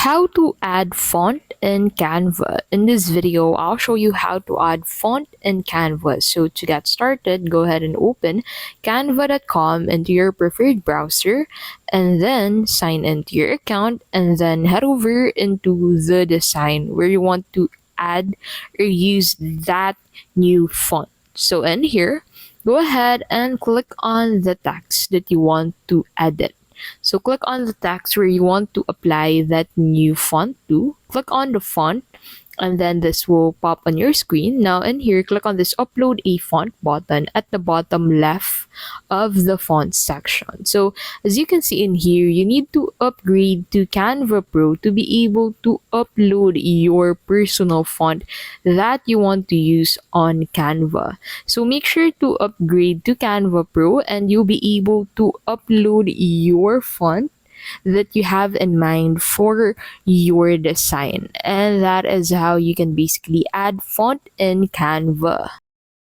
How to add font in Canva. In this video, I'll show you how to add font in Canva. So to get started, go ahead and open canva.com into your preferred browser and then sign into your account and then head over into the design where you want to add or use that new font. So in here, go ahead and click on the text that you want to edit. So click on the text where you want to apply that new font to. Click on the font and then this will pop on your screen. Now in here, click on this upload a font button at the bottom left of the font section. So as you can see in here, you need to upgrade to Canva Pro to be able to upload your personal font that you want to use on Canva. So make sure to upgrade to Canva Pro and you'll be able to upload your font that you have in mind for your design. And that is how you can basically add font in Canva.